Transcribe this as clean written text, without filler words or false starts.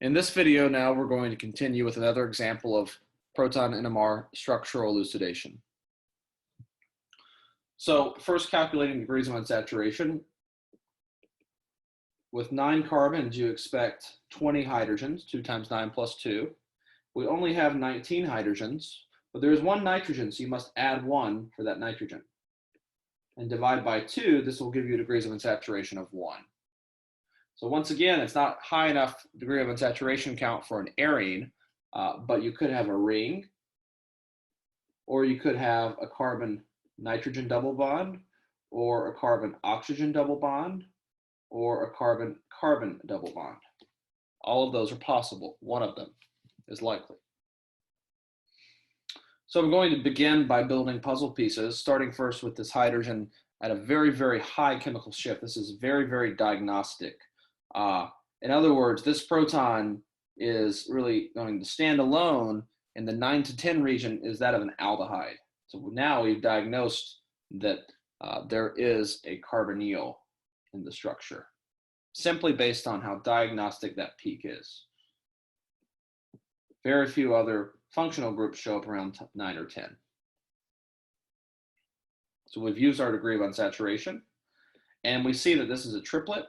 In this video now, we're going to continue with another example of proton NMR structural elucidation. So first, calculating degrees of unsaturation. With 9 carbons, you expect 20 hydrogens, 2 times 9 plus 2. We only have 19 hydrogens, but there is 1 nitrogen, so you must add 1 for that nitrogen. And divide by 2, this will give you degrees of unsaturation of 1. So once again, it's not high enough degree of unsaturation count for an arene, but you could have a ring, or you could have a carbon-nitrogen double bond, or a carbon-oxygen double bond, or a carbon-carbon double bond. All of those are possible. One of them is likely. So I'm going to begin by building puzzle pieces, starting first with this hydrogen at a very, very high chemical shift. This is very, very diagnostic. In other words, this proton is really going to stand alone, and the 9 to 10 region is that of an aldehyde. So now we've diagnosed that there is a carbonyl in the structure, simply based on how diagnostic that peak is. Very few other functional groups show up around 9 or 10. So we've used our degree of unsaturation, and we see that this is a triplet.